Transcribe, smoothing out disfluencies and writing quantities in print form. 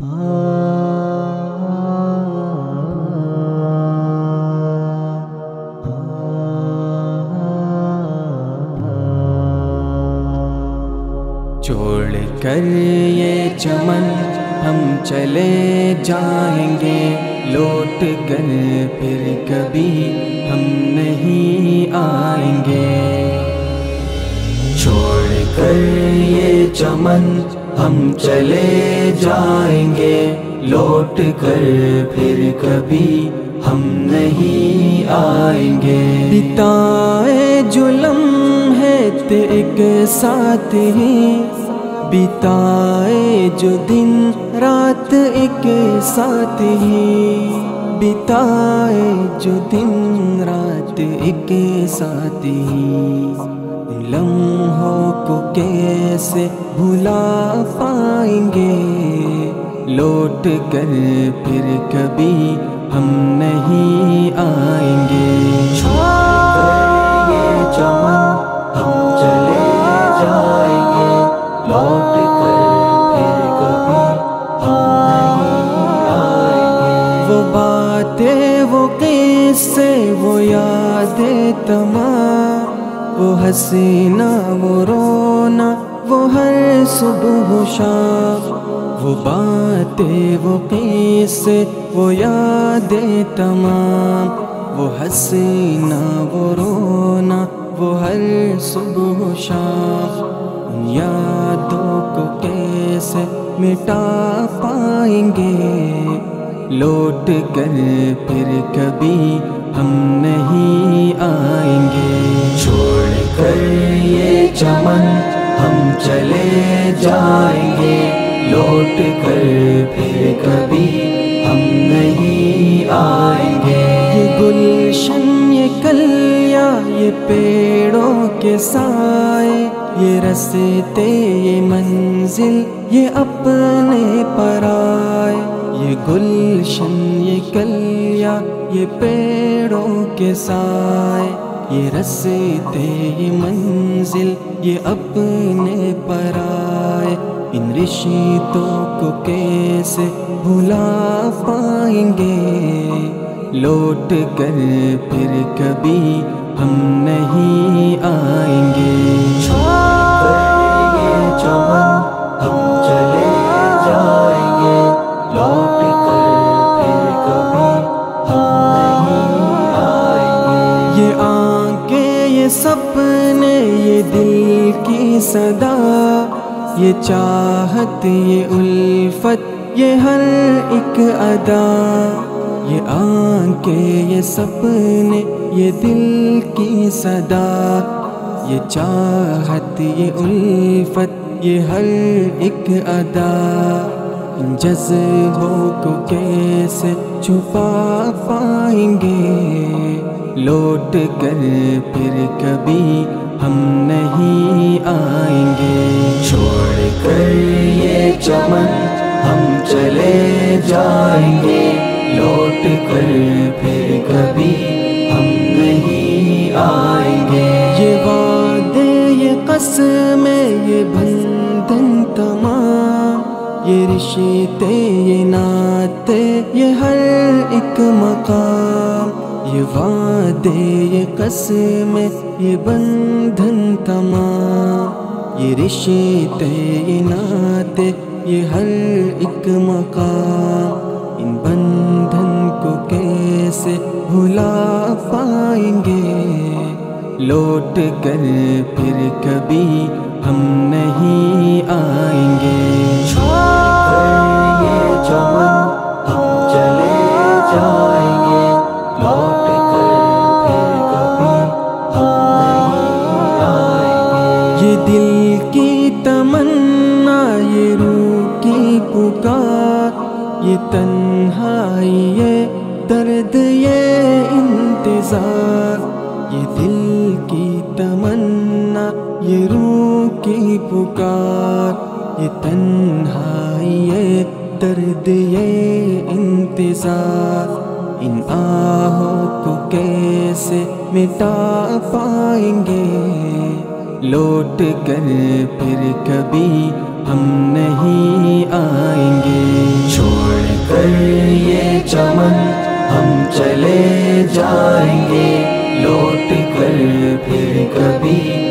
چھوڑ کر یہ چمن ہم چلے جائیں گے، لوٹ کر پھر کبھی ہم نہیں آئیں گے۔ چھوڑ کر یہ چمن ہم چلے جائیں گے، لوٹ کر پھر کبھی ہم نہیں آئیں گے۔ بتائے جو لمحے تھے ایک ساتھ ہی، بتائے جو دن رات ایک ساتھ ہی، بتائے جو دن رات ایک ساتھ ہی، ان لمحوں کو کیسے بھلا پائیں گے، لوٹ کر پھر کبھی ہم نہیں آئیں گے۔ چھوڑ کر یہ چمن ہم چلے جائیں گے، لوٹ کر پھر کبھی ہم نہیں آئیں گے۔ وہ باتیں، وہ قصے، وہ یادیں تمام، وہ حسینہ، وہ رونا، وہ ہر صبح و شام، وہ باتیں، وہ قصے، وہ یادیں تمام، وہ حسینہ، وہ رونا، وہ ہر صبح و شام، ان یادوں کو کیسے مٹا پائیں گے، لوٹ کر پھر کبھی ہم نہیں آئیں گے۔ چھوڑ کر یہ چمن ہم چلے جائیں گے، لوٹ کر پھر کبھی ہم نہیں آئیں گے۔ یہ گلشن، یہ کلیاں، یہ پیڑوں کے سائے، یہ راستے، یہ منزل، یہ اپنے پرائے، یہ گلشن، یہ کلیاں، یہ پیڑوں کے سائے، یہ راستے، یہ منزل، یہ اپنے پرائے، ان رشتوں کو کیسے بھلا پائیں گے، لوٹ کر پھر کبھی ہم نہیں آئیں گے۔ چھوڑ کر یہ چمن ہم چلے جائیں گے، لوٹ کر پھر کبھی ہم نہیں آئیں گے۔ یہ آنکھیں، یہ سپنے، یہ دل کی صدا، یہ چاہت، یہ الفت، یہ ہر ایک ادا، یہ آنکھیں، یہ سپنے، یہ دل کی صدا، یہ چاہت، یہ الفت، یہ ہر ایک ادا، ان جذبوں کو کیسے چھپا پائیں گے، لوٹ کر پھر کبھی ہم نہیں آئیں گے۔ چھوڑ کر یہ چمن ہم چلے جائیں گے، لوٹ کر پھر کبھی ہم نہیں آئیں گے۔ یہ وعدے، یہ قسمیں، یہ بندھن تمام، یہ رشتے، یہ ناطے، یہ ہر ایک مقام، یہ وعدے، یہ قسمیں، یہ بندھن تمام، یہ رشتے، یہ ناطے، یہ ہر ایک مقام، ان بندھن کو کیسے بھلا پائیں گے، لوٹ کر پھر کبھی ہم نہیں آئیں گے۔ چھوڑ کر یہ چمن ہم چلے جائیں گے، لوٹ کر پھر کبھی ہم نہیں آئیں گے۔ یہ دل کی تمنا، یہ روح کی پکار، یہ تنہائی، یہ درد، یہ انتظار، یہ دل کی تمنا، یہ روح کی پکار، یہ تنہائی، یہ درد، یہ انتظار، ان آہوں کو کیسے مٹا پائیں گے، لوٹ کر پھر کبھی ہم نہیں آئیں گے۔ چلے جائیں گے، لوٹ کر پھر کبھی